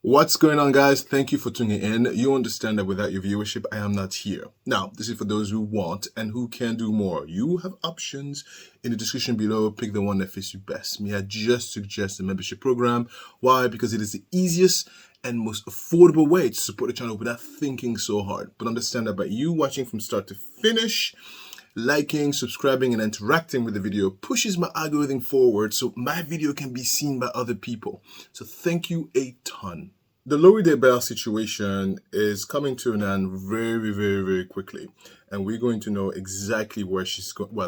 What's going on, guys? Thank you for tuning in. You understand that without your viewership, I am not here. Now, this is for those who want and who can do more. You have options in the description below. Pick the one that fits you best. Me, I just suggest the membership program. Why? Because it is the easiest and most affordable way to support the channel without thinking so hard. But understand that by you watching from start to finish, liking, subscribing, and interacting with the video pushes my algorithm forward so my video can be seen by other people. So thank you a ton. The Vallow Daybell situation is coming to an end very quickly, and we're going to know exactly where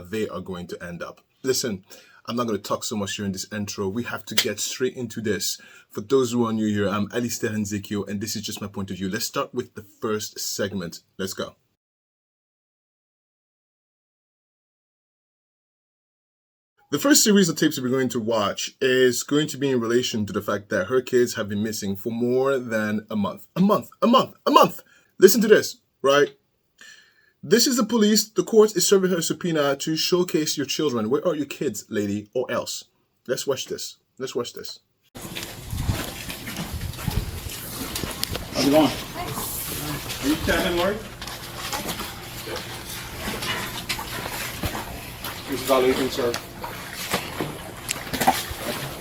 they are going to end up. Listen, I'm not going to talk so much during this intro. We have to get straight into this. For those who are new here, I'm Alistair Nzekio, and this is just my point of view. Let's start with the first segment. Let's go. The first series of tapes we're going to watch is going to be in relation to the fact that her kids have been missing for more than a month. A month! Listen to this, right? This is the police. The court is serving her a subpoena to showcase your children. Where are your kids, lady, or else? Let's watch this. How's it going? Are you Tammy, Lord? This is Vallow, you can serve.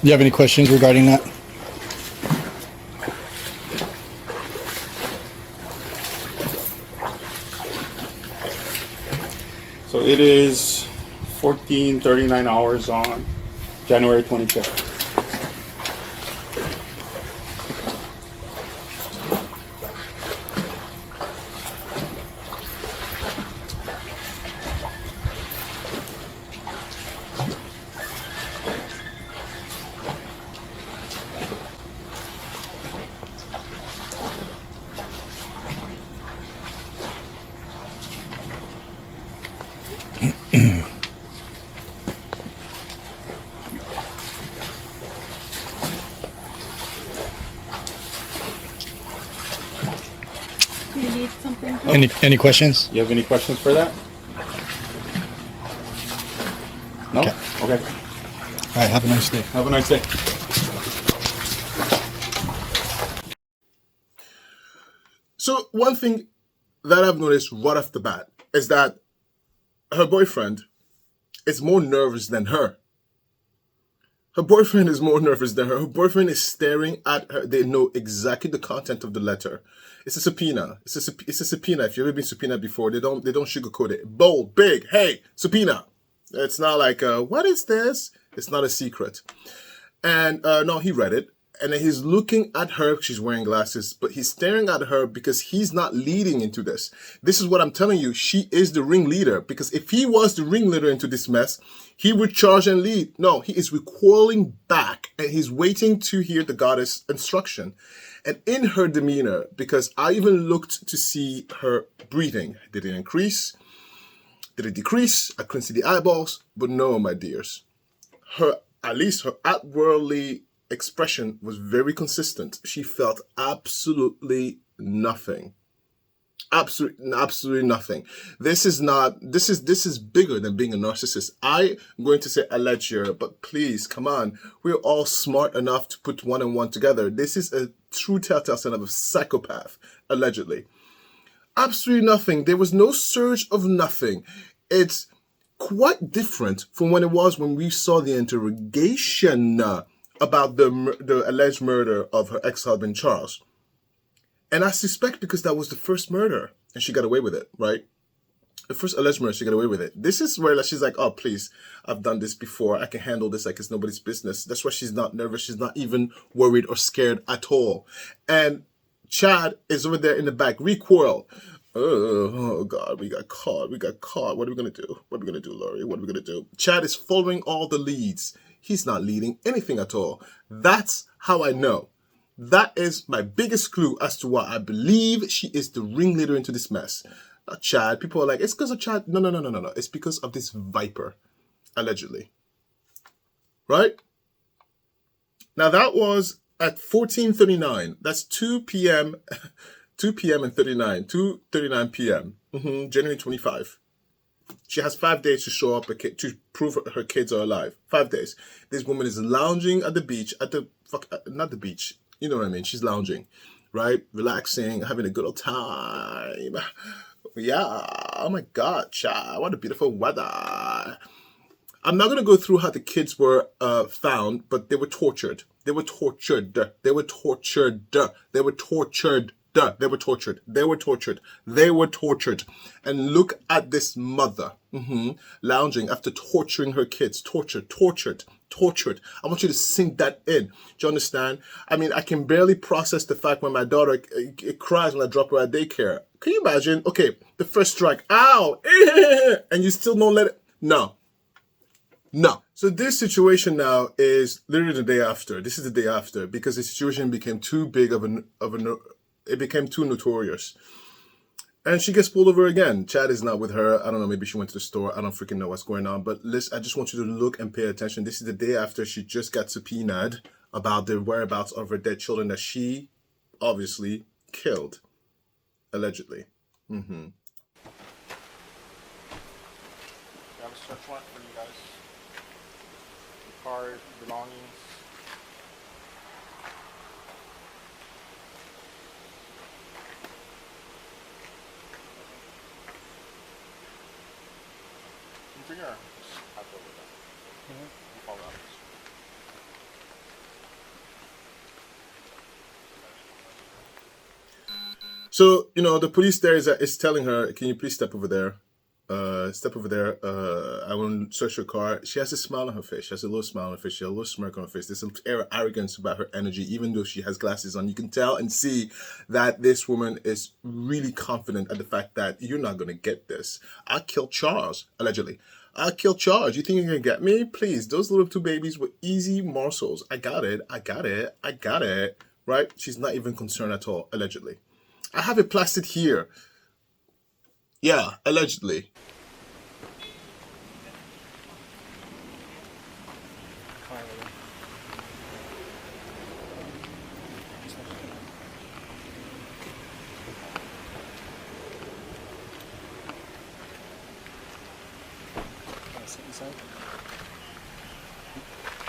Do you have any questions regarding that? So it is 14:39 hours on January 25th. Do you need something? Any questions? You have any questions for that? No? Okay. Okay. All right, have a nice day. Have a nice day. So one thing that I've noticed right off the bat is that her boyfriend is more nervous than her. Her boyfriend is more nervous than her. Her boyfriend is staring at her. They know exactly the content of the letter. It's a subpoena. It's a subpoena. If you've ever been subpoenaed before, they don't sugarcoat it. Bold, big, hey, subpoena. It's not like, what is this? It's not a secret. And no, he read it. And then he's looking at her. She's wearing glasses, but he's staring at her because he's not leading into this. This is what I'm telling you. She is the ringleader, because if he was the ringleader into this mess, he would charge and lead. No, he is recoiling back and he's waiting to hear the goddess instruction. And in her demeanor, because I even looked to see her breathing. Did it increase? Did it decrease? I couldn't see the eyeballs, but no, my dears. At least her outwardly expression was very consistent. She felt absolutely nothing. Absolutely nothing. This is bigger than being a narcissist. I'm going to say alleged here, but please, come on. We're all smart enough to put one and one together. This is a true telltale sign of a psychopath, allegedly. Absolutely nothing. There was no surge of nothing. It's quite different from when it was when we saw the interrogation about the alleged murder of her ex-husband, Charles. And I suspect because that was the first murder and she got away with it, right? The first alleged murder, she got away with it. This is where she's like, oh, please, I've done this before. I can handle this like it's nobody's business. That's why she's not nervous. She's not even worried or scared at all. And Chad is over there in the back, recoil. Oh God, we got caught. What are we going to do? What are we going to do, Laurie? What are we going to do? Chad is following all the leads. He's not leading anything at all. That's how I know. That is my biggest clue as to why I believe she is the ringleader into this mess. Not Chad. People are like, it's because of Chad. No. It's because of this viper, allegedly. Right? Now that was at 14:39. That's 2 p.m. 2 p.m. and 2:39 p.m. January 25. She has 5 days to show up to prove her kids are alive. 5 days. This woman is lounging at the beach, not the beach, You know what I mean? She's lounging, right? Relaxing, having a good old time. Yeah. Oh my God, child. What a beautiful weather. I'm not going to go through how the kids were found, but they were tortured. They were tortured. They were tortured. They were tortured. They were tortured. They were tortured. They were tortured. And look at this mother lounging after torturing her kids. Tortured, tortured, tortured. I want you to sink that in. Do you understand? I mean, I can barely process the fact when my daughter it cries when I drop her at daycare. Can you imagine? Okay, the first strike. Ow! And you still don't let it. No. No. So this situation now is literally the day after. This is the day after because the situation became too big it became too notorious. And she gets pulled over again. Chad is not with her. I don't know. Maybe she went to the store. I don't freaking know what's going on. But listen, I just want you to look and pay attention. This is the day after she just got subpoenaed about the whereabouts of her dead children that she obviously killed, allegedly. We have a search warrant for you guys. Your car, belongings. Bring her. Just have to over that. We'll follow up. So, the police there is telling her, can you please step over there? Step over there. I want to search your car. She has a smile on her face. She has a little smile on her face. She has a little smirk on her face. There's some air of arrogance about her energy, even though she has glasses on. You can tell and see that this woman is really confident at the fact that you're not going to get this. I killed Charles, allegedly. I killed Charles. You think you're going to get me? Please, those little two babies were easy morsels. I got it. I got it. I got it. Right? She's not even concerned at all, allegedly. I have it plastered here. Yeah, allegedly.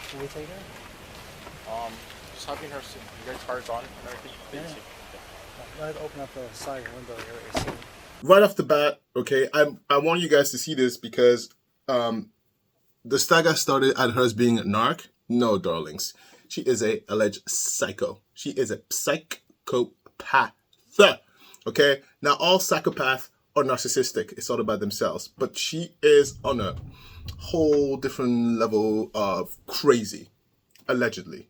Can we take her? Just having her see. You guys' car's on and everything. Yeah. I'd open up the side window here. See. Right off the bat, okay, I want you guys to see this because the SAGA started at her as being a narc. No, darlings. She is a alleged psycho. She is a psychopath. Okay? Now, all psychopaths are narcissistic. It's all about themselves. But she is on a whole different level of crazy. Allegedly.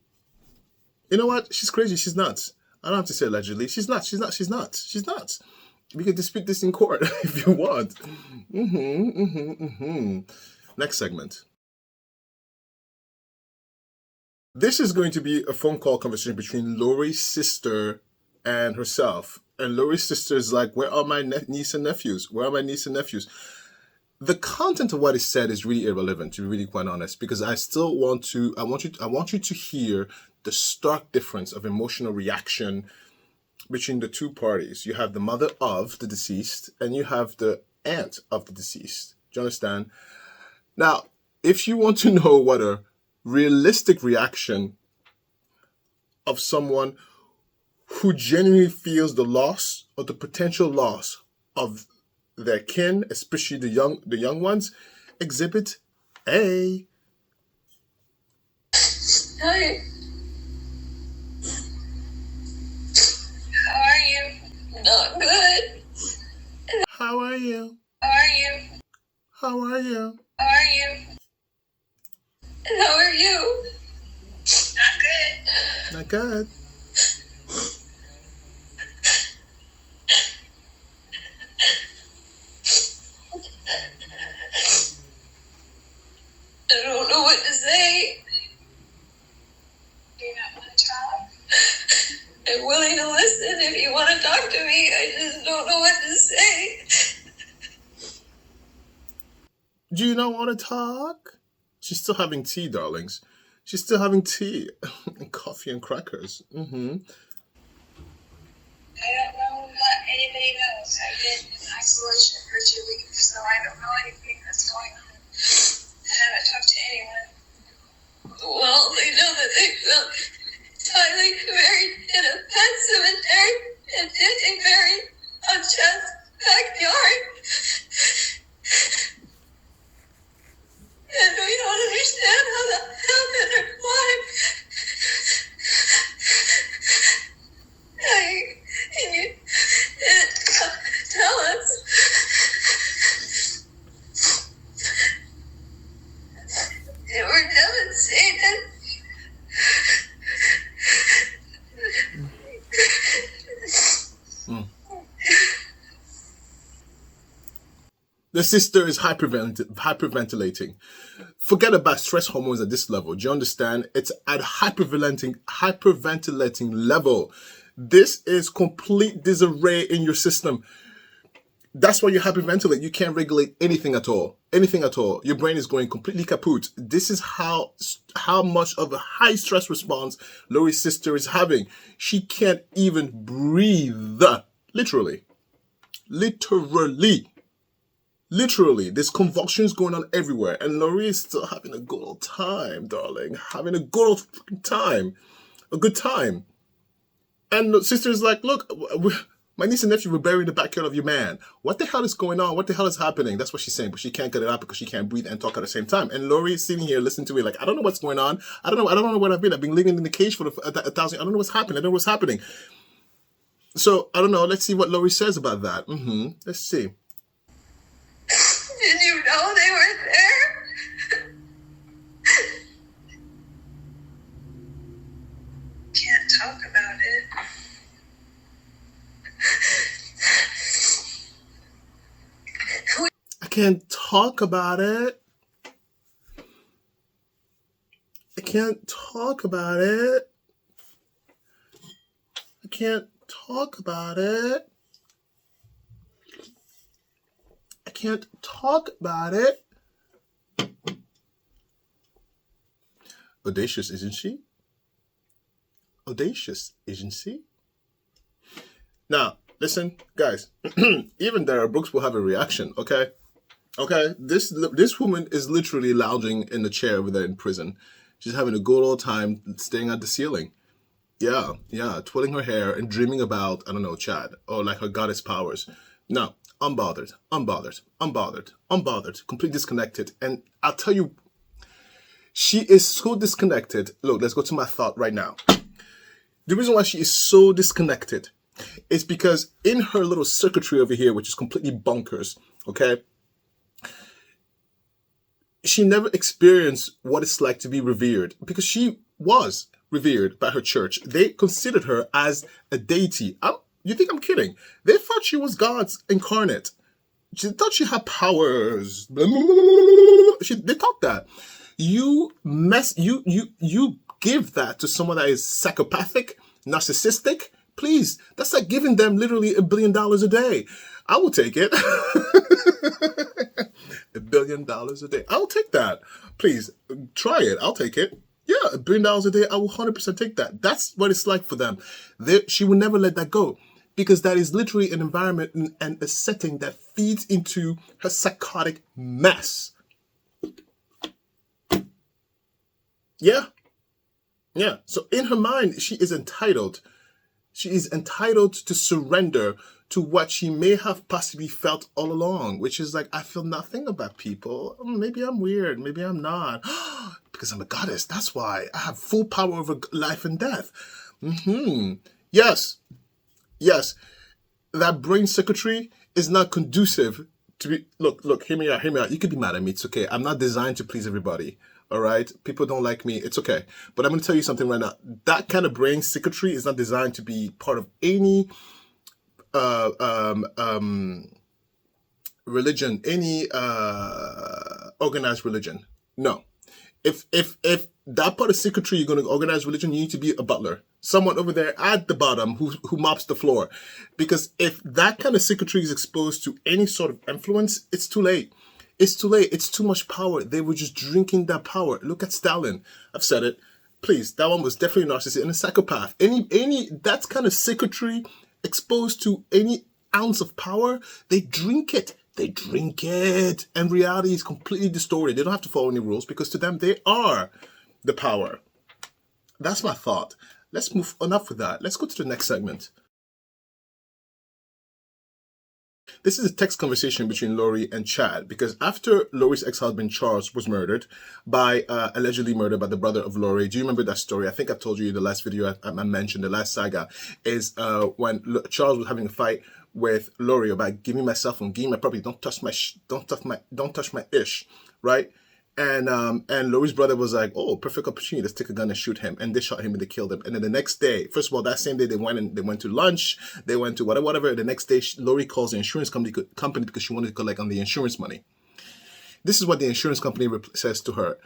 You know what? She's crazy. She's nuts. I don't have to say allegedly. She's nuts. She's nuts. She's nuts. She's nuts. We can dispute this in court if you want. Next segment. This is going to be a phone call conversation between Lori's sister and herself. And Lori's sister is like, where are my niece and nephews? Where are my niece and nephews? The content of what is said is really irrelevant, to be really quite honest, because I still want you to hear the stark difference of emotional reaction between the two parties. You have the mother of the deceased and you have the aunt of the deceased. Do you understand? Now, if you want to know what a realistic reaction of someone who genuinely feels the loss or the potential loss of their kin, especially the young ones, exhibit A. Hi. How are you? Not good. How are you? How are you? How are you? How are you? How are you? Not good. Not good. I don't know what to say. Do you not want to talk? I'm willing to listen if you want to talk to me. I just don't know what to say. Do you not want to talk? She's still having tea, darlings. She's still having tea and coffee and crackers. I don't know what anybody knows. I've been in isolation for 2 weeks, so I don't know anything that's going on. I haven't talked to anyone. Well, they know that they felt Tylee buried in a pet cemetery and Jenny buried on Chad's backyard. And we don't understand how that happened or why. Can you tell us? We're devastated. The sister is hyperventilating. Forget about stress hormones at this level. Do you understand? It's at hyperventilating level. This is complete disarray in your system. That's why you hyperventilate. You can't regulate anything at all. Anything at all. Your brain is going completely kaput. This is how much of a high stress response Lori's sister is having. She can't even breathe. Literally. There's convulsions going on everywhere. And Lori is still having a good old time, darling. Having a good old time. A good time. And the sister's like, look, my niece and nephew were buried in the backyard of your man. What the hell is going on? What the hell is happening? That's what she's saying, but she can't get it out because she can't breathe and talk at the same time. And Lori is sitting here listening to it like, I don't know what's going on. I don't know where I've been. I've been living in the cage for a thousand. I don't know what's happening. I don't know what's happening. So, I don't know. Let's see what Lori says about that. Let's see. Did you know they were there? Can't talk about it. I can't talk about it. I can't talk about it. I can't talk about it. I can't talk about it. Audacious, isn't she? Audacious, isn't she? Now, listen, guys. Even Dara Brooks will have a reaction, okay? Okay, this woman is literally lounging in the chair over there in prison. She's having a good old time staring at the ceiling. Yeah, twirling her hair and dreaming about, I don't know, Chad, or like her goddess powers. No, unbothered, completely disconnected. And I'll tell you, she is so disconnected. Look, let's go to my thought right now. The reason why she is so disconnected is because in her little circuitry over here, which is completely bonkers, okay, she never experienced what it's like to be revered because she was revered by her church. They considered her as a deity. You think I'm kidding? They thought she was God's incarnate. They thought she had powers. They thought that. You give that to someone that is psychopathic, narcissistic. Please, that's like giving them literally $1 billion a day. I will take it. $1 billion a day. I'll take that. Please, try it. I'll take it. Yeah, $1 billion a day. I will 100% take that. That's what it's like for them. She will never let that go because that is literally an environment and a setting that feeds into her psychotic mess. Yeah. So in her mind, she is entitled. She is entitled to surrender to what she may have possibly felt all along, which is like, I feel nothing about people. Maybe I'm weird. Maybe I'm not. Because I'm a goddess. That's why I have full power over life and death. Yes. That brain circuitry is not conducive to be. Look, hear me out. You could be mad at me. It's okay. I'm not designed to please everybody. All right. People don't like me. It's okay. But I'm going to tell you something right now. That kind of brain circuitry is not designed to be part of any religion, any organized religion. No. If that part of circuitry you're going to organize religion, you need to be a butler. Someone over there at the bottom who mops the floor. Because if that kind of circuitry is exposed to any sort of influence, it's too late. It's too late. It's too much power. They were just drinking that power. Look at Stalin. I've said it. Please, that one was definitely a narcissist and a psychopath. Any that kind of circuitry exposed to any ounce of power, they drink it. And reality is completely distorted. They don't have to follow any rules because to them, they are the power. That's my thought. Let's move enough with that. Let's go to the next segment. This is a text conversation between Lori and Chad, because after Lori's ex-husband Charles was murdered allegedly murdered by the brother of Lori. Do you remember that story? I think I told you in the last video I mentioned, the last saga, is when Charles was having a fight with Lori about give me my cell phone, give me my property, don't touch my ish, right? And Lori's brother was like, oh, perfect opportunity, let's take a gun and shoot him. And they shot him and they killed him. And then the next day, first of all, that same day, they went to lunch, they went to whatever. The next day, Lori calls the insurance company because she wanted to collect on the insurance money. This is what the insurance company says to her.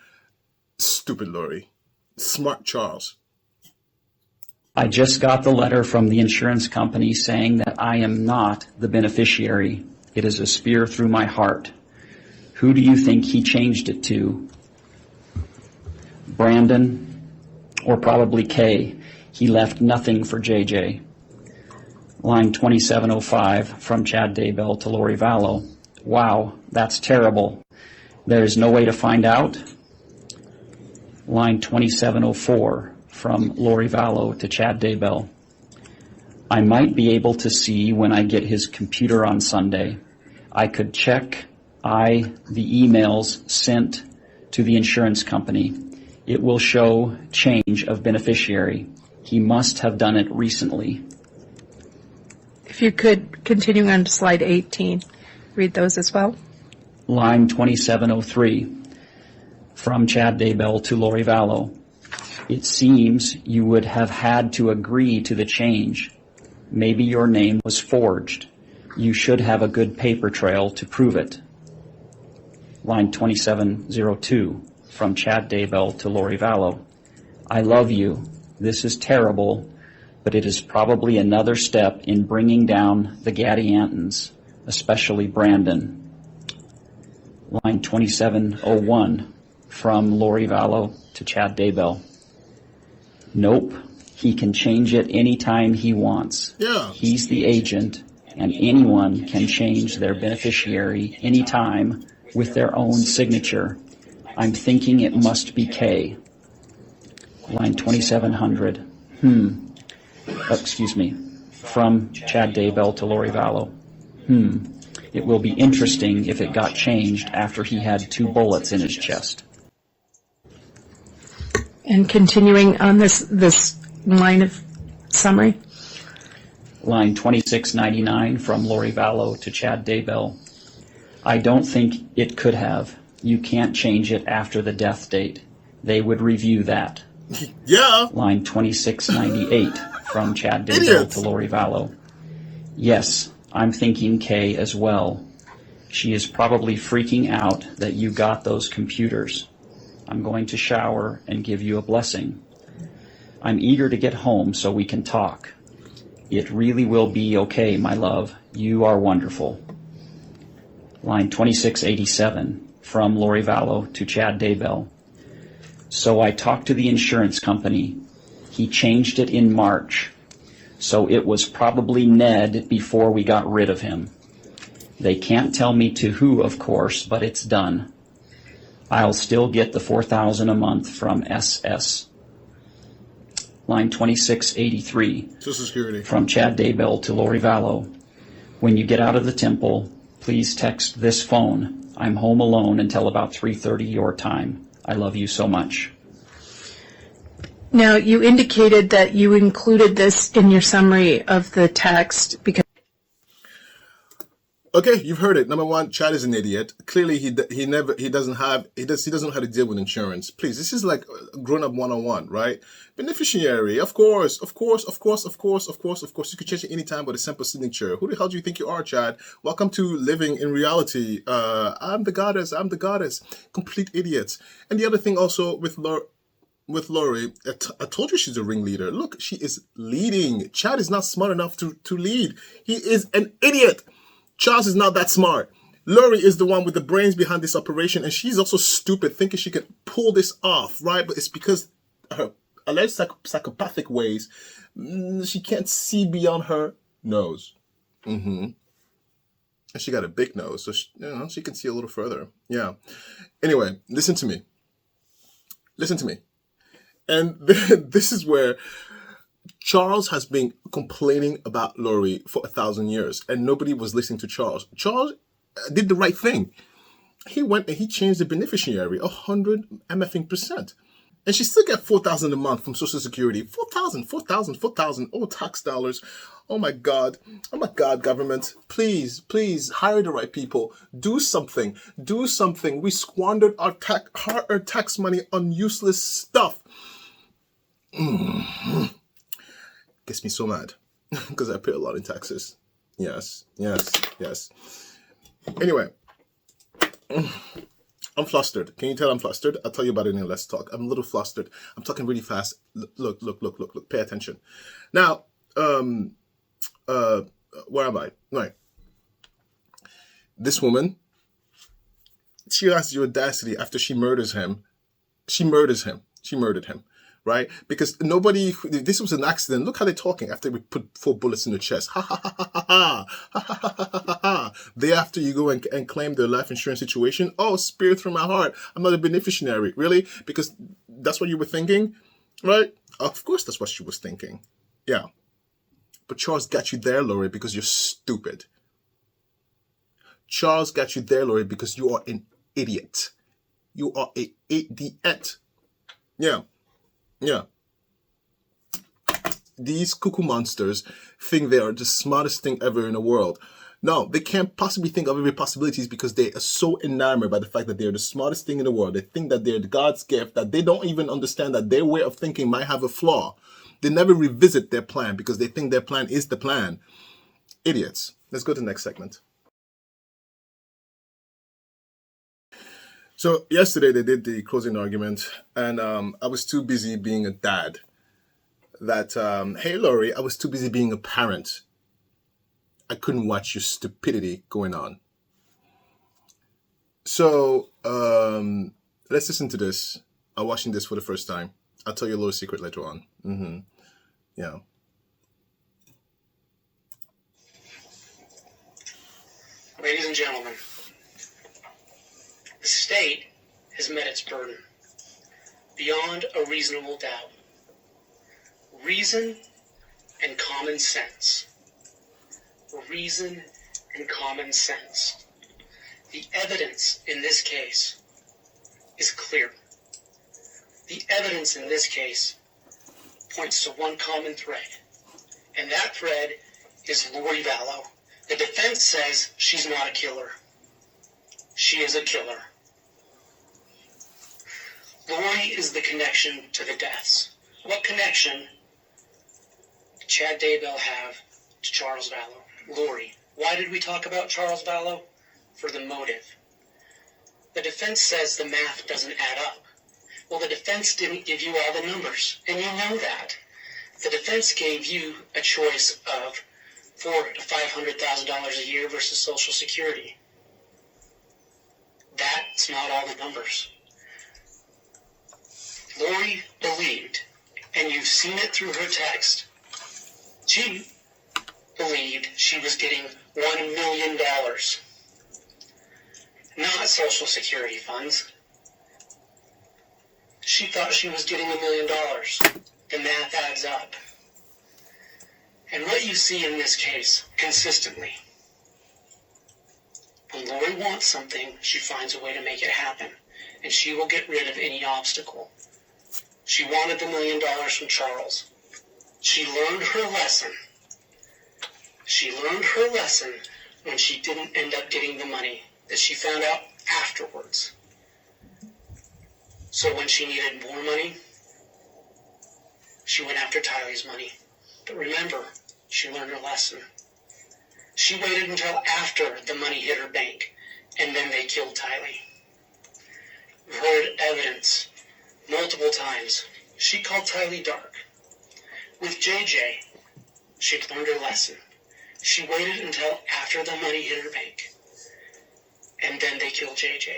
Stupid Lori. Smart Charles. I just got the letter from the insurance company saying that I am not the beneficiary. It is a spear through my heart. Who do you think he changed it to? Brandon, or probably Kay. He left nothing for JJ. Line 2705 from Chad Daybell to Lori Vallow. Wow, that's terrible. There is no way to find out? Line 2704 from Lori Vallow to Chad Daybell. I might be able to see when I get his computer on Sunday. I could check the emails sent to the insurance company. It will show change of beneficiary. He must have done it recently. If you could, continue on to slide 18, read those as well. Line 2703 from Chad Daybell to Lori Vallow. It seems you would have had to agree to the change. Maybe your name was forged. You should have a good paper trail to prove it. Line 2702 from Chad Daybell to Lori Vallow. I love you. This is terrible, but it is probably another step in bringing down the Gadiantons, especially Brandon. Line 2701 from Lori Vallow to Chad Daybell. Nope, he can change it anytime he wants. Yeah. He's the agent, and anyone can change their beneficiary anytime with their own signature. I'm thinking it must be K. Line 2700. Excuse me. From Chad Daybell to Lori Vallow. It will be interesting if it got changed after he had 2 bullets in his chest. And continuing on this line of summary. Line 2699 from Lori Vallow to Chad Daybell. I don't think it could have. You can't change it after the death date. They would review that. Yeah. Line 2698 from Chad Daybell to Lori Vallow. Yes, I'm thinking Kay as well. She is probably freaking out that you got those computers. I'm going to shower and give you a blessing. I'm eager to get home so we can talk. It really will be okay, my love. You are wonderful. Line 2687 from Lori Vallow to Chad Daybell. So I talked to the insurance company. He changed it in March. So it was probably Ned before we got rid of him. They can't tell me to who, of course, but it's done. I'll still get the $4,000 a month from SS. Line 2683 Social Security from Chad Daybell to Lori Vallow. When you get out of the temple, please text this phone. I'm home alone until about 3:30 your time. I love you so much. Now, you indicated that you included this in your summary of the text because... Okay, you've heard it. Number one, Chad is an idiot. Clearly, he doesn't know how to deal with insurance. Please, this is like grown up 101, right? Beneficiary, of course. You could change it anytime with a simple signature. Who the hell do you think you are, Chad? Welcome to living in reality. I'm the goddess. Complete idiots. And the other thing also with Lori, I told you she's a ringleader. Look, she is leading. Chad is not smart enough to lead. He is an idiot. Charles is not that smart. Lori is the one with the brains behind this operation, and she's also stupid, thinking she can pull this off, right? But it's because her alleged psychopathic ways, she can't see beyond her nose. And she got a big nose, so she can see a little further. Yeah. Anyway, listen to me. And this is where Charles has been complaining about Lori for 1,000 years, and nobody was listening to Charles. Charles did the right thing. He went and he changed the beneficiary 100%. And she still get $4,000 a month from Social Security. 4,000, 4,000, 4,000. Oh, tax dollars. Oh my God. Oh my God, government. Please, please hire the right people. Do something. Do something. We squandered our hard-earned tax money on useless stuff. Gets me so mad because I pay a lot in taxes. Yes, yes, yes. Anyway, I'm flustered. Can you tell I'm flustered? I'll tell you about it in Let's Talk. I'm a little flustered. I'm talking really fast. Look. Pay attention. Now, where am I? Right. This woman, she has the audacity after she murders him. She murdered him. Right? Because this was an accident. Look how they're talking after we put 4 bullets in the chest. Ha ha ha ha ha ha. Ha ha ha ha ha ha. Day after you go and claim their life insurance situation. Oh, spirit from my heart. I'm not a beneficiary. Really? Because that's what you were thinking? Right? Of course that's what she was thinking. Yeah. But Charles got you there, Lori, because you're stupid. Charles got you there, Lori, because you are an idiot. You are an idiot. Yeah. Yeah. These cuckoo monsters think they are the smartest thing ever in the world. No, they can't possibly think of every possibilities because they are so enamored by the fact that they're the smartest thing in the world. They think that they're God's gift, that they don't even understand that their way of thinking might have a flaw. They never revisit their plan because they think their plan is the plan. Idiots. Let's go to the next segment. So yesterday they did the closing argument, and I was too busy being a dad. Hey Lori, I was too busy being a parent. I couldn't watch your stupidity going on. So let's listen to this. I'm watching this for the first time. I'll tell you a little secret later on. Yeah. Ladies and gentlemen, the state has met its burden beyond a reasonable doubt. Reason and common sense. Reason and common sense. The evidence in this case is clear. The evidence in this case points to one common thread, and that thread is Lori Vallow. The defense says she's not a killer. She is a killer. Lori is the connection to the deaths. What connection did Chad Daybell have to Charles Vallow? Lori. Why did we talk about Charles Vallow? For the motive. The defense says the math doesn't add up. Well, the defense didn't give you all the numbers, and you know that. The defense gave you a choice of $400,000 to $500,000 a year versus Social Security. That's not all the numbers. Lori believed, and you've seen it through her text, she believed she was getting $1 million. Not Social Security funds. She thought she was getting $1 million. The math adds up. And what you see in this case, consistently, when Lori wants something, she finds a way to make it happen. And she will get rid of any obstacle. She wanted the $1 million from Charles. She learned her lesson. She learned her lesson when she didn't end up getting the money that she found out afterwards. So when she needed more money, she went after Tylee's money. But remember, she learned her lesson. She waited until after the money hit her bank, and then they killed Tylee. We've heard evidence multiple times. She called Tylee dark. With JJ, she'd learned her lesson. She waited until after the money hit her bank, and then they killed JJ.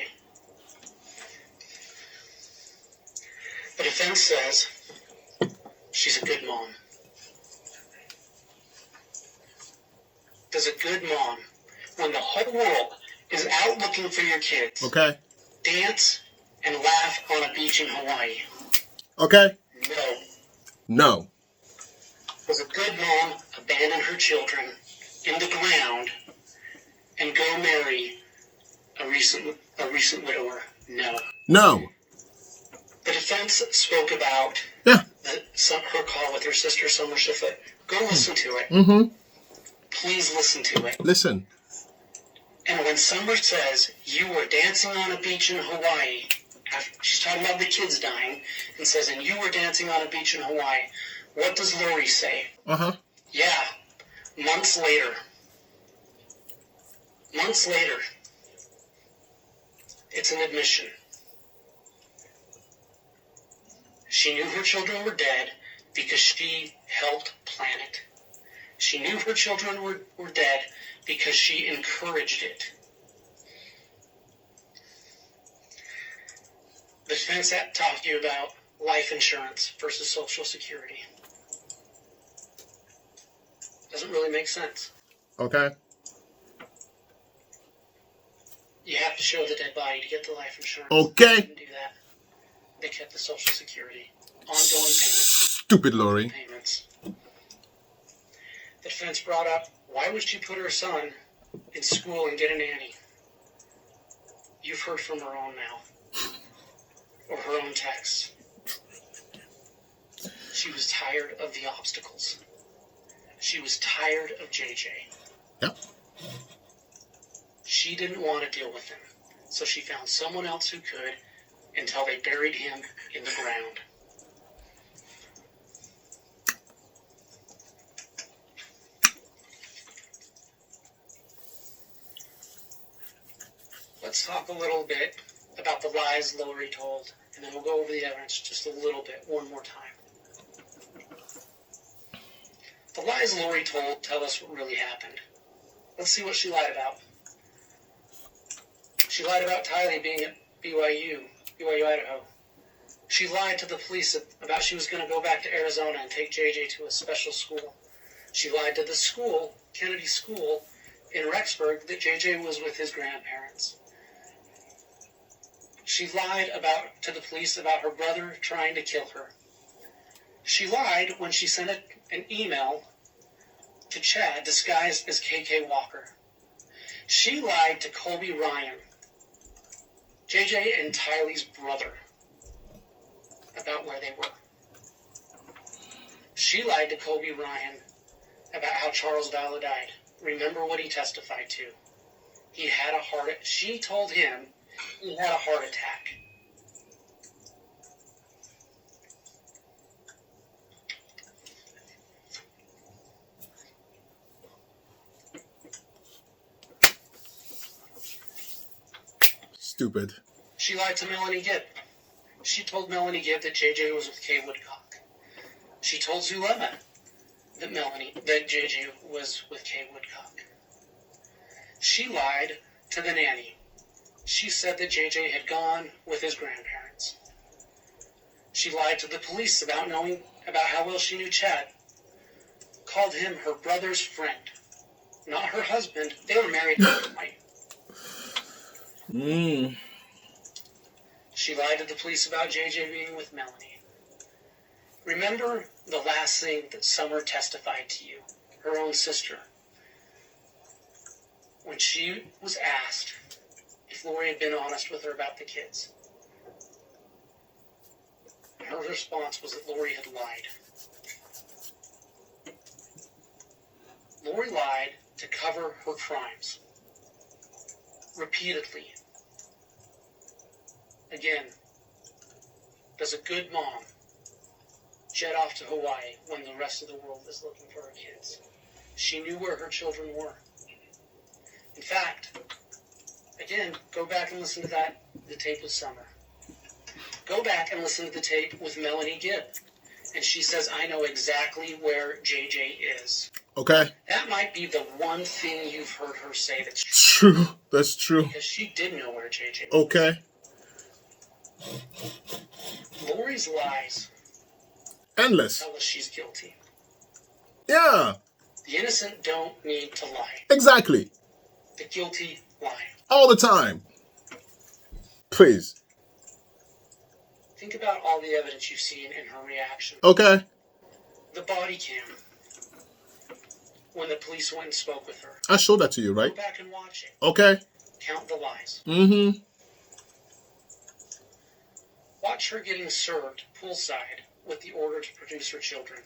The defense says she's a good mom. Does a good mom, when the whole world is out looking for your kids, dance and laugh on a beach in Hawaii? Okay. No. No. Does a good mom abandon her children in the ground and go marry a recent widower? No. No. The defense spoke about Yeah. her call with her sister, Summer Shiflett. Go listen to it. Mm-hmm. Please listen to it. Listen. And when Summer says, you were dancing on a beach in Hawaii, she's talking about the kids dying, and says, and you were dancing on a beach in Hawaii, what does Lori say? Uh-huh. Yeah, months later. Months later. It's an admission. She knew her children were dead because she helped plan it. She knew her children were dead because she encouraged it. The defense talked to you about life insurance versus Social Security. Doesn't really make sense. Okay. You have to show the dead body to get the life insurance. Okay. They didn't do that. They kept the Social Security. Ongoing payments. Stupid Lori. Payments. The defense brought up, why would she put her son in school and get a nanny? You've heard from her own mouth. Or her own texts. She was tired of the obstacles. She was tired of JJ. Yep. She didn't want to deal with him, so she found someone else who could until they buried him in the ground. Let's talk a little bit about the lies Lori told, and then we'll go over the evidence just a little bit, one more time. The lies Lori told tell us what really happened. Let's see what she lied about. She lied about Tylee being at BYU, Idaho. She lied to the police about she was going to go back to Arizona and take JJ to a special school. She lied to the school, Kennedy School, in Rexburg, that JJ was with his grandparents. She lied to the police about her brother trying to kill her. She lied when she sent an email to Chad disguised as KK Walker. She lied to Colby Ryan, JJ and Tylee's brother, about where they were. She lied to Colby Ryan about how Charles Vallow died. Remember what he testified to. She told him he had a heart attack. Stupid. She lied to Melanie Gibb. She told Melanie Gibb that JJ was with Kay Woodcock. She told Zulema that JJ was with Kay Woodcock. She lied to the nanny. She said that JJ had gone with his grandparents. She lied to the police about how well she knew Chad. Called him her brother's friend, not her husband. They were married overnight. She lied to the police about JJ being with Melanie. Remember the last thing that Summer testified to you, her own sister, when she was asked if Lori had been honest with her about the kids. Her response was that Lori had lied. Lori lied to cover her crimes. Repeatedly. Again, does a good mom jet off to Hawaii when the rest of the world is looking for her kids? She knew where her children were. In fact, again, go back and listen to the tape with Summer. Go back and listen to the tape with Melanie Gibb. And she says, I know exactly where JJ is. Okay. That might be the one thing you've heard her say that's true. That's true. Because she did know where JJ was. Okay. Lori's lies Endless. tell us she's guilty. Yeah. The innocent don't need to lie. Exactly. The guilty lie. All the time. Please. Think about all the evidence you've seen in her reaction. Okay. The body cam. when the police went and spoke with her. I showed that to you, right? Go back and watch it. Okay. Count the lies. Mm-hmm. Watch her getting served poolside with the order to produce her children.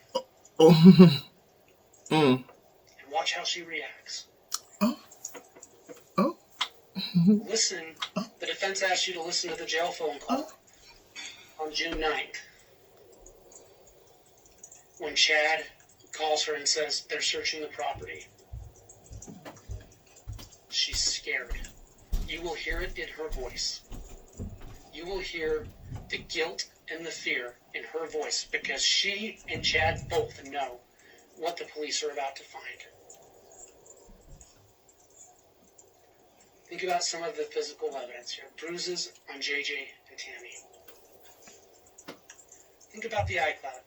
Oh. And watch how she reacts. Oh. Oh. Listen. The defense asked you to listen to the jail phone call on June 9th. When Chad calls her and says they're searching the property. She's scared. You will hear it in her voice. You will hear the guilt and the fear in her voice because she and Chad both know what the police are about to find. Think about some of the physical evidence here. Bruises on JJ and Tammy. Think about the iCloud.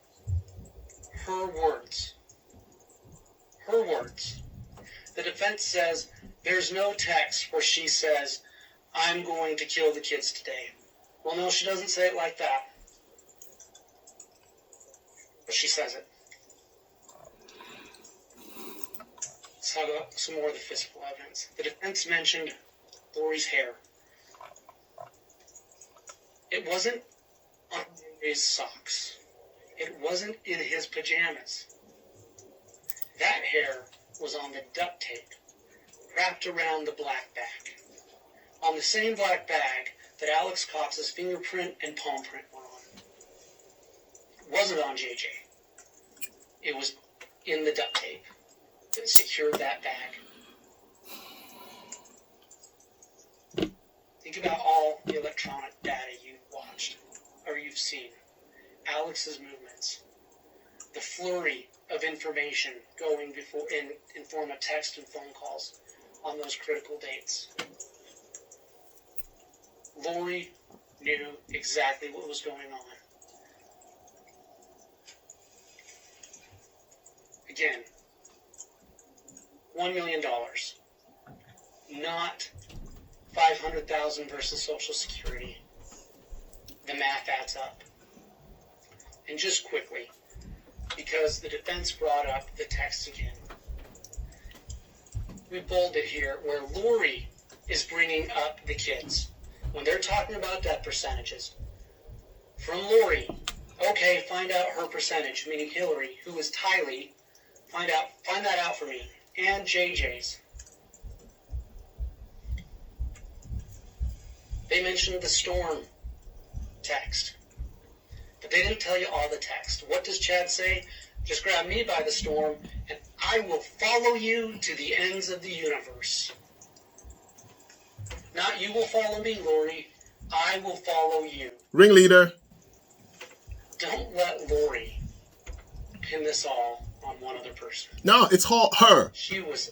Her words. Her words. The defense says there's no text where she says, I'm going to kill the kids today. Well, no, she doesn't say it like that. But she says it. Let's talk about some more of the physical evidence. The defense mentioned Lori's hair. It wasn't on his socks. It wasn't in his pajamas. That hair was on the duct tape wrapped around the black bag. On the same black bag that Alex Cox's fingerprint and palm print were on. It wasn't on JJ. It was in the duct tape that secured that bag. Think about all the electronic data you've watched or you've seen. Alex's movements. The flurry of information going before in form of text and phone calls on those critical dates. Lori knew exactly what was going on. Again, $1 million. Not $500,000 versus Social Security. The math adds up. And just quickly, because the defense brought up the text again. We bolded here where Lori is bringing up the kids. When they're talking about death percentages, from Lori, okay, find out her percentage, meaning Hillary, who is Tylee, find that out for me, and JJ's. They mentioned the storm text, but they didn't tell you all the text. What does Chad say? Just grab me by the storm, and I will follow you to the ends of the universe. Not you will follow me, Lori. I will follow you. Ringleader. Don't let Lori pin this all on one other person. No, it's all her. She was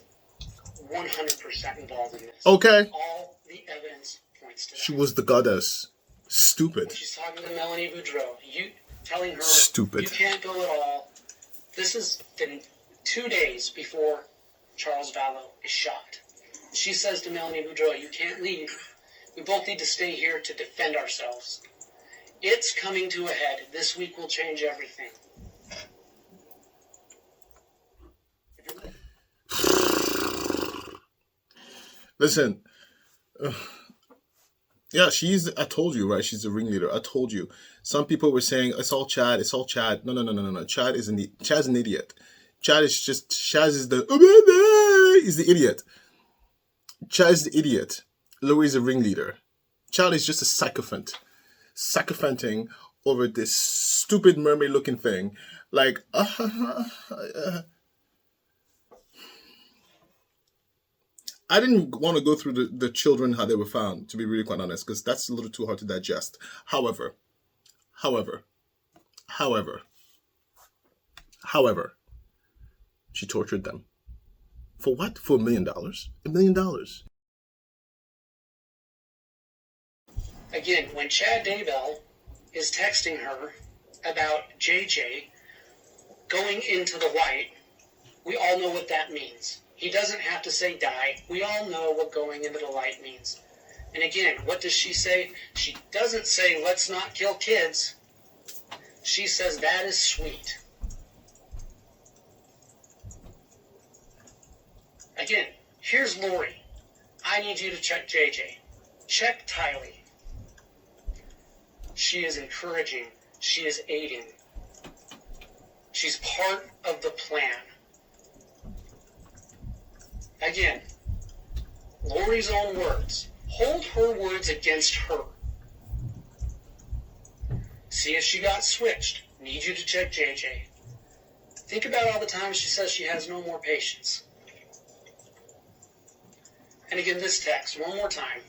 100% involved in this. Okay. All the evidence points to that. She was the goddess. Stupid. When she's talking to Melanie Boudreau, you telling her Stupid. you can't go at all. This is 2 days before Charles Vallow is shot. She says to Melanie Boudreau, you can't leave. We both need to stay here to defend ourselves. It's coming to a head. This week will change everything. Listen. Yeah, I told you, right? She's the ringleader. I told you. Some people were saying, it's all Chad. It's all Chad. No. Chad's an idiot. Chad is the idiot. Chad is the idiot. Louis is a ringleader. Chad is just a sycophant. Sycophanting over this stupid mermaid-looking thing. Like, I didn't want to go through the children, how they were found, to be really quite honest, because that's a little too hard to digest. However, she tortured them. For what? For $1 million? $1 million. Again, when Chad Daybell is texting her about JJ going into the light, we all know what that means. He doesn't have to say die. We all know what going into the light means. And again, what does she say? She doesn't say, let's not kill kids. She says, that is sweet. Again, here's Lori. I need you to check JJ. Check Tylee. She is encouraging. She is aiding. She's part of the plan. Again, Lori's own words. Hold her words against her. See if she got switched. Need you to check JJ. Think about all the times she says she has no more patience. And again, this text, one more time.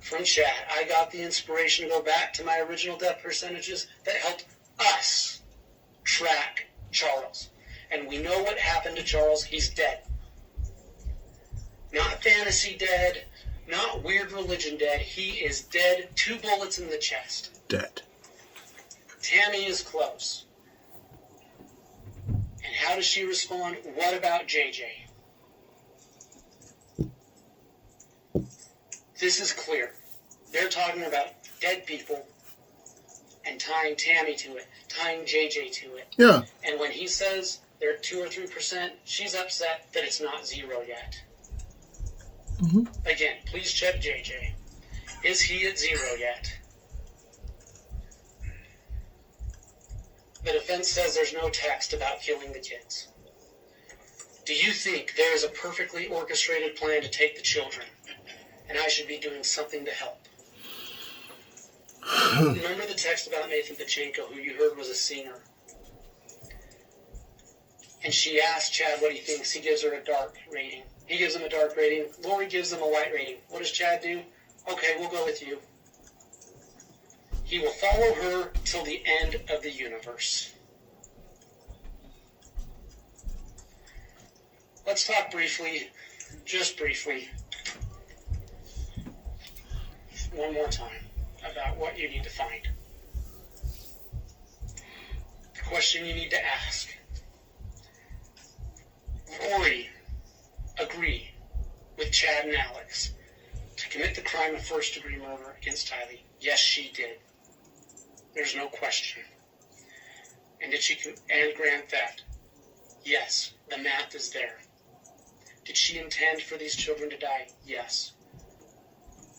From chat, I got the inspiration to go back to my original death percentages that helped us track Charles. And we know what happened to Charles. He's dead. Not fantasy dead, not weird religion dead. He is dead. 2 bullets in the chest. Dead. Tammy is close. And how does she respond? What about JJ? This is clear. They're talking about dead people and tying Tammy to it, tying JJ to it. Yeah. And when he says they're 2 or 3%, she's upset that it's not 0 yet. Mm-hmm. Again, please check JJ. Is he at 0 yet? The defense says there's no text about killing the kids. Do you think there is a perfectly orchestrated plan to take the children? And I should be doing something to help. Remember the text about Nathan Pachenko, who you heard was a singer? And she asked Chad what he thinks. He gives her a dark rating. He gives him a dark rating. Lori gives him a white rating. What does Chad do? Okay, we'll go with you. He will follow her till the end of the universe. Let's talk briefly, just briefly, one more time about what you need to find. The question you need to ask. Lori agree with Chad and Alex to commit the crime of first-degree murder against Tylee? Yes, she did. There's no question. And did she and grand theft? Yes, the math is there. Did she intend for these children to die? Yes.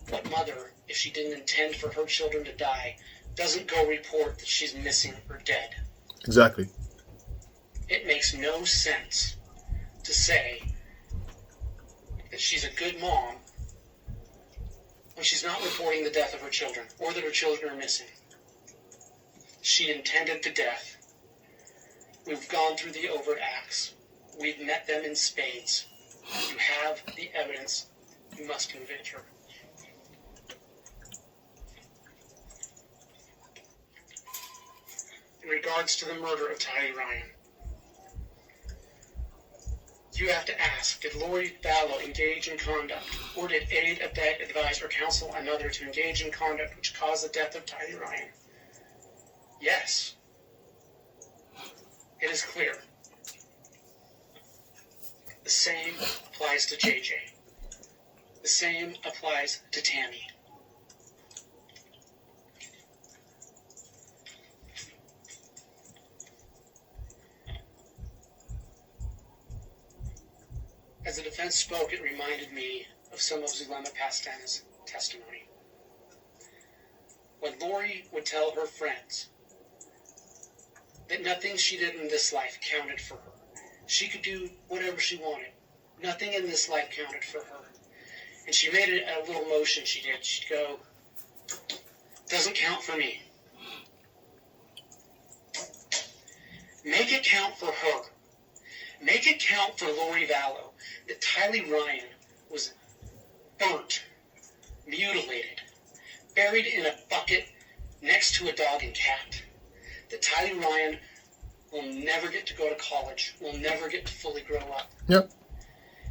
What mother, if she didn't intend for her children to die, doesn't go report that she's missing or dead? Exactly. It makes no sense to say that she's a good mom when she's not reporting the death of her children or that her children are missing. She intended the death. We've gone through the overt acts. We've met them in spades. You have the evidence. You must convict her. In regards to the murder of Tylee Ryan, you have to ask, did Lori Vallow engage in conduct, or did aid, abet, advise, or counsel another to engage in conduct which caused the death of Tylee Ryan? Yes. It is clear. The same applies to JJ. The same applies to Tammy. As the defense spoke, it reminded me of some of Zulema Pastan's testimony. When Lori would tell her friends that nothing she did in this life counted for her. She could do whatever she wanted. Nothing in this life counted for her. And she made a little motion she did. She'd go, doesn't count for me. Make it count for her. Make it count for Lori Vallow that Tylee Ryan was burnt, mutilated, buried in a bucket next to a dog and cat. That Tylee Ryan will never get to go to college, will never get to fully grow up. Yep.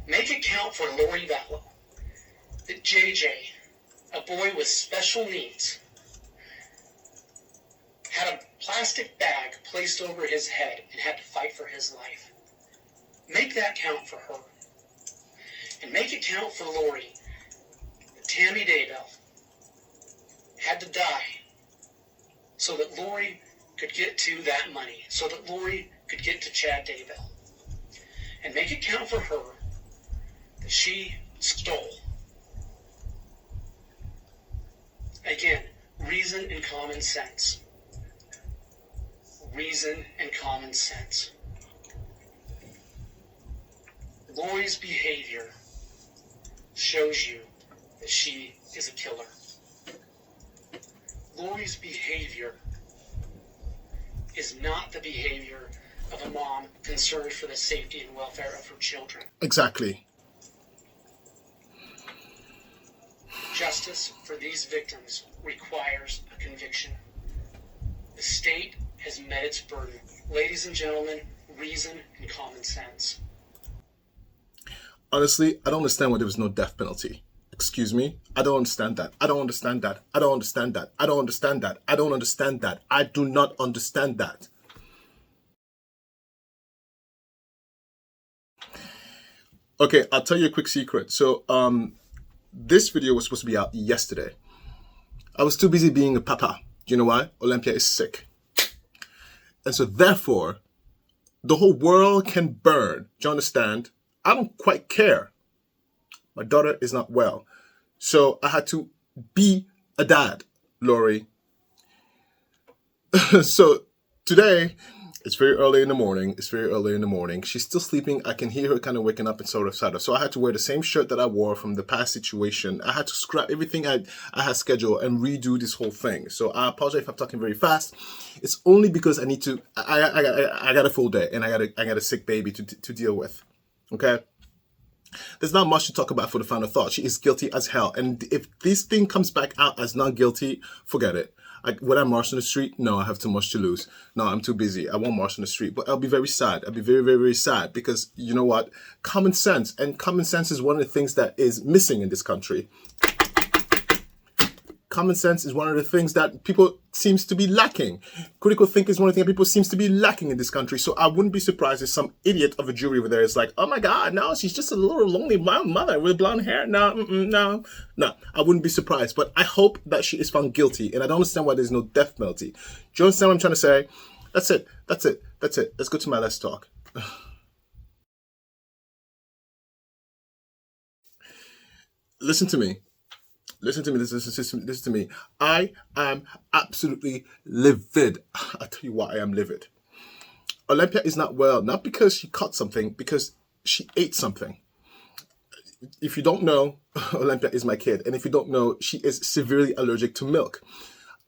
Make it count for Lori Vallow that JJ, a boy with special needs, had a plastic bag placed over his head and had to fight for his life. Make that count for her. And make it count for Lori that Tammy Daybell had to die so that Lori could get to that money, so that Lori could get to Chad Daybell. and make it count for her that she stole. Again, reason and common sense. Reason and common sense. Lori's behavior shows you that she is a killer. Lori's behavior is not the behavior of a mom concerned for the safety and welfare of her children. Exactly. Justice for these victims requires a conviction. The state has met its burden. Ladies and gentlemen, reason and common sense. Honestly, I don't understand why there was no death penalty. Excuse me? I don't understand that. I don't understand that. I don't understand that. I don't understand that. I don't understand that. I do not understand that. Okay, I'll tell you a quick secret. So, this video was supposed to be out yesterday. I was too busy being a papa. Do you know why? Olympia is sick. And so therefore, the whole world can burn. Do you understand? I don't quite care. My daughter is not well. So I had to be a dad, Lori. So today, it's very early in the morning. It's very early in the morning. She's still sleeping. I can hear her kind of waking up and sort of. So I had to wear the same shirt that I wore from the past situation. I had to scrap everything I had scheduled and redo this whole thing. So I apologize if I'm talking very fast. It's only because I need to. I got a full day and I got a sick baby to deal with. Okay. There's not much to talk about for the final thought. She is guilty as hell. And if this thing comes back out as not guilty, forget it. Would I march on the street? No, I have too much to lose. No, I'm too busy. I won't march on the street. But I'll be very sad. I'll be very, very, very sad because you know what? Common sense. And common sense is one of the things that is missing in this country. Common sense is one of the things that people seems to be lacking. Critical thinking is one of the things that people seems to be lacking in this country. So I wouldn't be surprised if some idiot of a jury over there is like, oh my God, no, she's just a little lonely blonde mother with blonde hair. No, no. I wouldn't be surprised. But I hope that she is found guilty. And I don't understand why there's no death penalty. Do you understand what I'm trying to say? That's it. Let's go to my last talk. Listen to me. Listen to me. I am absolutely livid. I'll tell you why I am livid. Olympia is not well, not because she caught something, because she ate something. If you don't know, Olympia is my kid. And if you don't know, she is severely allergic to milk.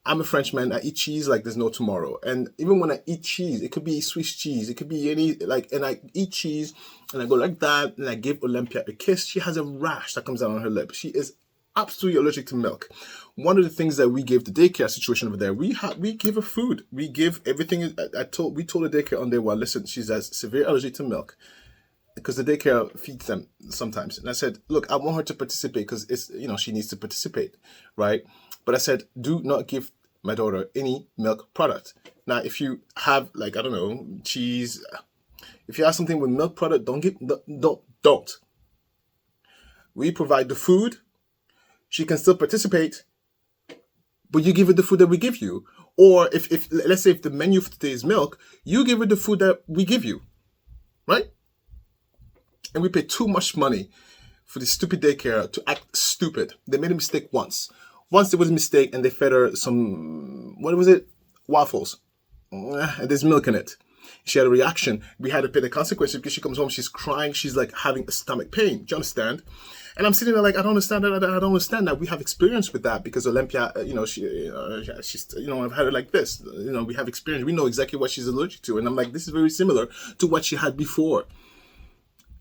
I'm a Frenchman. I eat cheese like there's no tomorrow. And even when I eat cheese, it could be Swiss cheese. It could be and I eat cheese and I go like that and I give Olympia a kiss. She has a rash that comes down on her lip. She is absolutely allergic to milk. One of the things that we gave the daycare situation over there, we give her food. We give everything. We told the daycare on day one, listen, she's as severe allergy to milk because the daycare feeds them sometimes. And I said, look, I want her to participate because it's, she needs to participate, right? But I said, do not give my daughter any milk product. Now, if you have cheese, if you have something with milk product, don't. We provide the food. She can still participate, but you give her the food that we give you. Or if let's say if the menu for today is milk, you give her the food that we give you, right? And we pay too much money for this stupid daycare to act stupid. They made a mistake once. Once there was a mistake and they fed her some, what was it? Waffles. And there's milk in it. She had a reaction. We had to pay the consequences because she comes home, she's crying, she's like having a stomach pain. Do you understand? And I'm sitting there like, I don't understand that. I don't understand that. We have experience with that because Olympia, she's, I've had her like this. We have experience. We know exactly what she's allergic to. And I'm like, this is very similar to what she had before.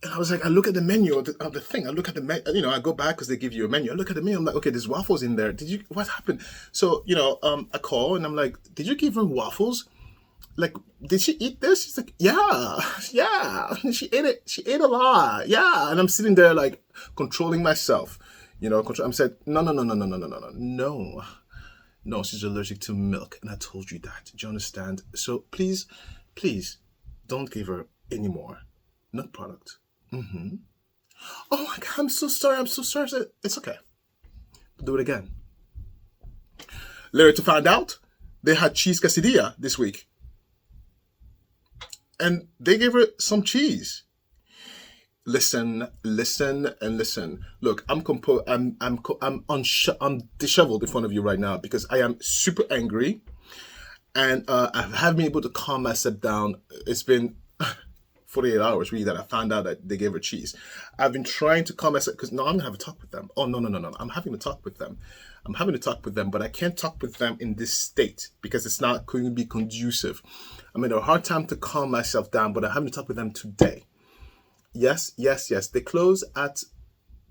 And I was like, I look at the menu of the thing. I look at the menu, I go back because they give you a menu. I look at the menu. I'm like, okay, there's waffles in there. What happened? So, I call and I'm like, did you give her waffles? Like, did she eat this? She's like, yeah. She ate it. She ate a lot. Yeah. And I'm sitting there like controlling myself, I'm said, no. No, she's allergic to milk. And I told you that. Do you understand? So please don't give her any more milk product. Mm-hmm. Oh my God, I'm so sorry. I said, it's okay. Do it again. Later to find out, they had cheese quesadilla this week. And they gave her some cheese. listen, and listen. Look, I'm composed. I'm disheveled in front of you right now because I am super angry, and I haven't been able to calm myself down. It's been 48 hours really that I found out that they gave her cheese. I've been trying to calm myself because no, I'm gonna have a talk with them. Oh no. I'm having a talk with them. But I can't talk with them in this state because it's not going to be conducive. I'm in a hard time to calm myself down, but I'm having to talk with them today. Yes. They close at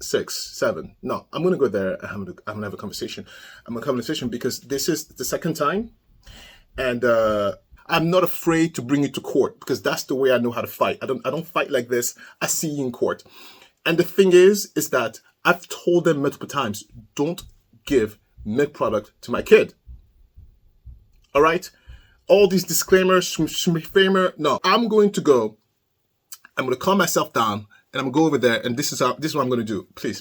6, 7. No, I'm gonna go there and I'm gonna have a conversation. Because this is the second time, and I'm not afraid to bring you to court because that's the way I know how to fight. I don't fight like this. I see you in court. And the thing is that I've told them multiple times, don't give milk product to my kid. All right? All these disclaimers, no, I'm going to calm myself down and I'm going to go over there and this is what I'm going to do. Please.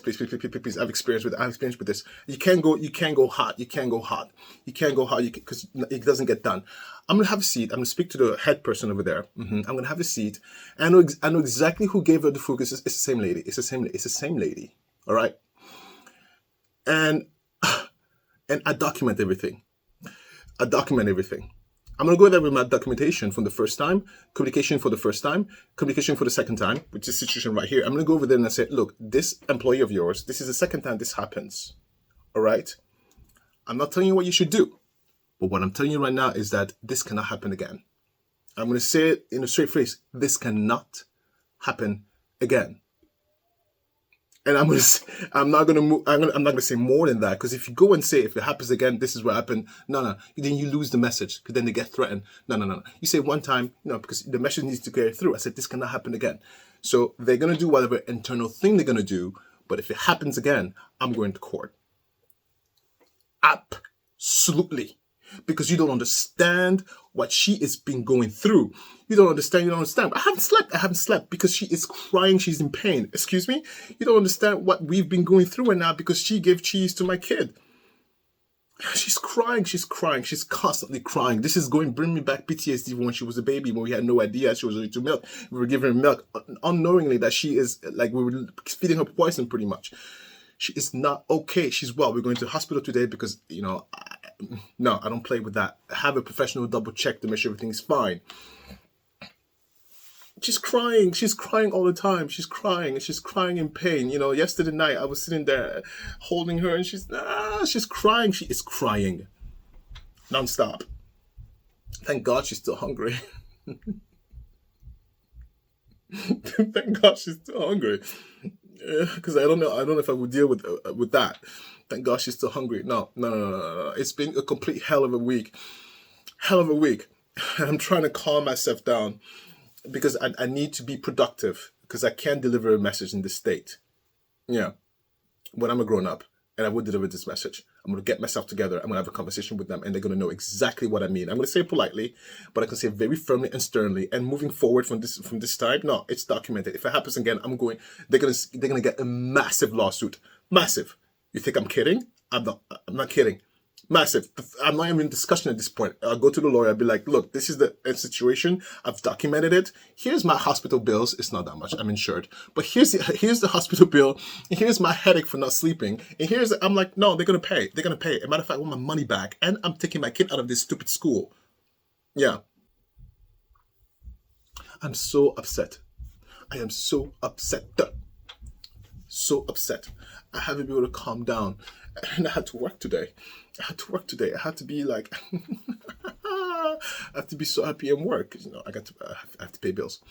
I've experienced with this. You can't go hot because it doesn't get done. I'm going to have a seat. I'm going to speak to the head person over there. I'm going to have a seat. I know exactly who gave her the focus. It's the same lady. It's the same lady. All right. And I document everything. I'm going to go there with my documentation from the first time, communication for the first time, communication for the second time, which is the situation right here. I'm going to go over there and I say, look, this employee of yours, this is the second time this happens. All right? I'm not telling you what you should do. But what I'm telling you right now is that this cannot happen again. I'm going to say it in a straight face. This cannot happen again. And I'm not going to say more than that, because if you go and say, if it happens again, this is what happened. No. Then you lose the message, because then they get threatened. No. You say one time, because the message needs to get through. I said, this cannot happen again. So they're going to do whatever internal thing they're going to do. But if it happens again, I'm going to court. Absolutely. Because you don't understand what she has been going through. You don't understand. I haven't slept because she is crying. She's in pain. Excuse me? You don't understand what we've been going through right now because she gave cheese to my kid. She's crying. She's constantly crying. This is bring me back PTSD when she was a baby, when we had no idea she was allergic to milk. We were giving her milk unknowingly that she is, we were feeding her poison pretty much. She is not okay. She's well. We're going to the hospital today because, no, I don't play with that. Have a professional double check to make sure everything's fine. She's crying. She's crying all the time. She's crying in pain. Yesterday night I was sitting there holding her and she's crying. She is crying nonstop. Thank God she's still hungry. Thank God she's still hungry. Because I don't know if I would deal with that. Thank God she's still hungry. No. It's been a complete hell of a week. And I'm trying to calm myself down because I need to be productive because I can't deliver a message in this state. Yeah. When I'm a grown up and I would deliver this message, I'm going to get myself together. I'm going to have a conversation with them and they're going to know exactly what I mean. I'm going to say it politely, but I can say it very firmly and sternly. And moving forward from this time, no, it's documented. If it happens again, they're going to get a massive lawsuit. Massive. You think I'm kidding? I'm not kidding. Massive. I'm not even in discussion at this point. I'll go to the lawyer. I'll be like, look, this is the situation. I've documented it. Here's my hospital bills. It's not that much. I'm insured. But here's the hospital bill. And here's my headache for not sleeping. And I'm like, no, they're going to pay. As a matter of fact, I want my money back. And I'm taking my kid out of this stupid school. Yeah. I'm so upset. I am so upset. So upset. I haven't been able to calm down. And I had to work today. I had to be like, I have to be so happy and work. I have to pay bills.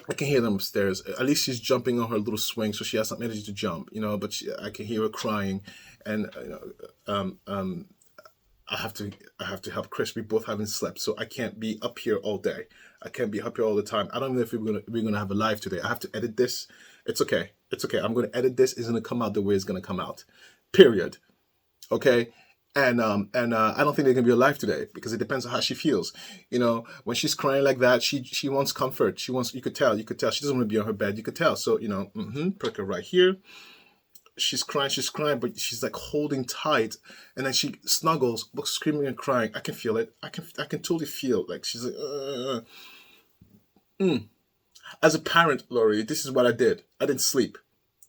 I can hear them upstairs. At least she's jumping on her little swing, so she has some energy to jump, but I can hear her crying. And, I have to help Chris. We both haven't slept, so I can't be up here all day. I can't be up here all the time. I don't know if we're gonna have a live today. I have to edit this. It's okay. I'm gonna edit this. It's gonna come out the way it's gonna come out. Period. Okay. And I don't think they're gonna be alive today because it depends on how she feels. When she's crying like that, she wants comfort. You could tell. She doesn't want to be on her bed. You could tell. So prick her right here. She's crying, but she's like holding tight, and then she snuggles, but screaming and crying. I can feel it. I can totally feel like she's like, As a parent, Lori, this is what I did. I didn't sleep.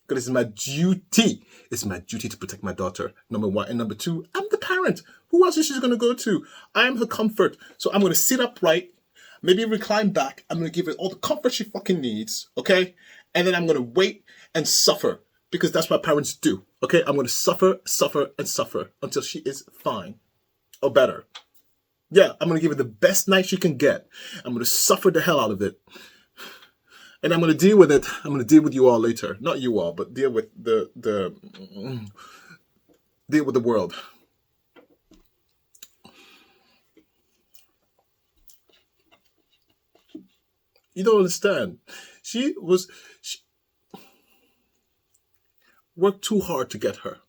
Because it's my duty. It's my duty to protect my daughter, number one. And number two, I'm the parent. Who else is she going to go to? I am her comfort. So I'm going to sit upright, maybe recline back. I'm going to give her all the comfort she fucking needs, okay? And then I'm going to wait and suffer. Because that's what parents do, okay? I'm going to suffer, suffer, and suffer until she is fine or better. Yeah, I'm going to give her the best night she can get. I'm going to suffer the hell out of it. And I'm going to deal with it. I'm going to deal with you all later. Not you all, but deal with deal with the world. You don't understand. She worked too hard to get her.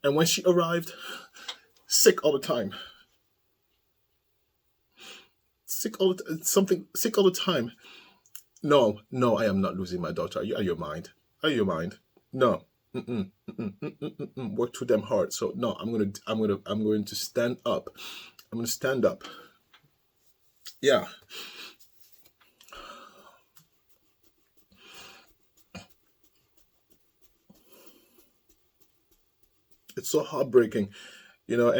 And when she arrived, sick all the time. Sick all the time. No, I am not losing my daughter. Are you out of your mind? Are you your mind? No. Work too damn hard. So no, I'm going to stand up. I'm going to stand up. Yeah. It's so heartbreaking, you know,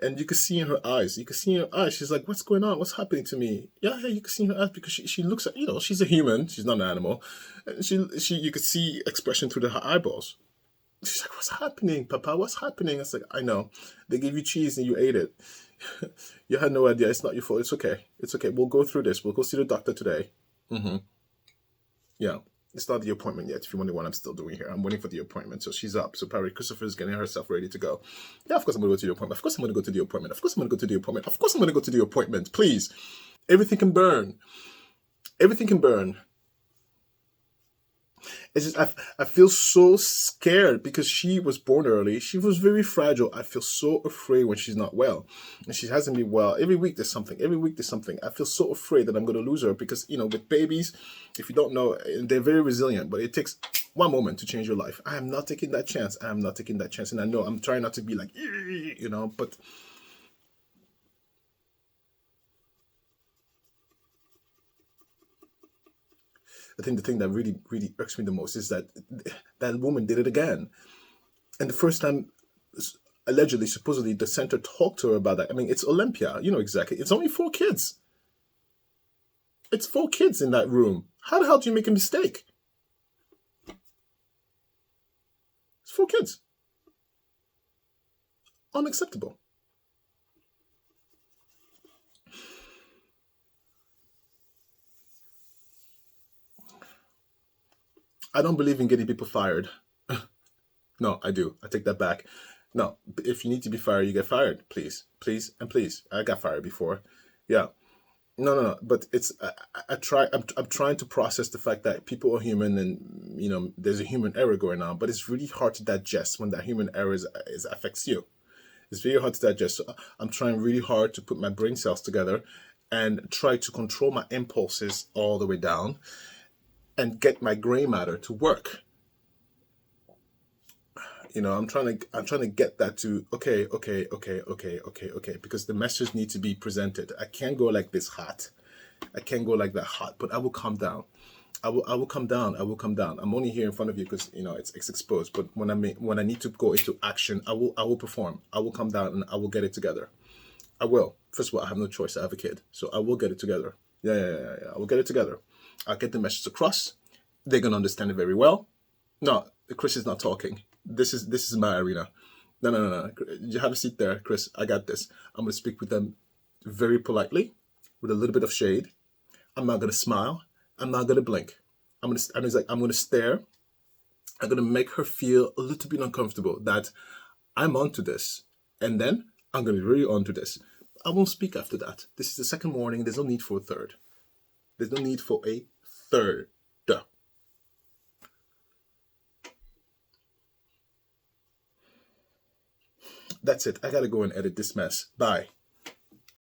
and you can see in her eyes. You can see in her eyes. She's like, "What's going on? What's happening to me?" Yeah. You can see in her eyes because she looks at, you know, she's a human. She's not an animal. And you could see expression through her eyeballs. She's like, "What's happening, Papa? What's happening?" I was like, "I know. They gave you cheese and you ate it. You had no idea. It's not your fault. It's okay. It's okay. We'll go through this. We'll go see the doctor today." Yeah. It's not the appointment yet. If you wonder what I'm still doing here, I'm waiting for the appointment. So she's up. So probably Christopher's getting herself ready to go. Yeah, of course I'm going to go to the appointment. Of course I'm going to go to the appointment. Of course I'm going to go to the appointment. Of course I'm going to go to the appointment. Please. Everything can burn. Everything can burn. It's just, I feel so scared because she was born early. She was very fragile. I feel so afraid when she's not well. And she hasn't been well. Every week there's something. Every week there's something. I feel so afraid that I'm going to lose her because, you know, with babies, if you don't know, they're very resilient, but it takes one moment to change your life. I am not taking that chance. I am not taking that chance. And I know I'm trying not to be like, you know, but I think the thing that really, really irks me the most is that that woman did it again. And the first time, allegedly, supposedly, the center talked to her about that. I mean, it's Olympia. You know exactly. It's only 4 kids. It's 4 kids in that room. How the hell do you make a mistake? It's 4 kids. Unacceptable. I don't believe in getting people fired. No, I do. I take that back. No, if you need to be fired, you get fired. Please, please, and please. I got fired before. Yeah. No. But it's I'm trying to process the fact that people are human, and you know there's a human error going on. But it's really hard to digest when that human error affects you. It's very hard to digest. So I'm trying really hard to put my brain cells together and try to control my impulses all the way down and get my gray matter to work. You know, I'm trying to get that to okay, because the message needs to be presented. I can't go like this hot. I can't go like that hot, but I will calm down. I will come down. I will come down. I'm only here in front of you because you know it's exposed. But when I need to go into action, I will perform. I will come down and I will get it together. I will. First of all, I have no choice. I have a kid, so I will get it together. Yeah. I will get it together. I'll get the message across. They're gonna understand it very well. No, Chris is not talking. This is my arena. No. You have a seat there, Chris. I got this. I'm gonna speak with them very politely, with a little bit of shade. I'm not gonna smile. I'm not gonna blink. I'm gonna stare. I'm gonna make her feel a little bit uncomfortable that I'm onto this, and then I'm gonna be really onto this. I won't speak after that. This is the second warning. There's no need for a third. There's no need for a third. That's it. I gotta go and edit this mess. Bye.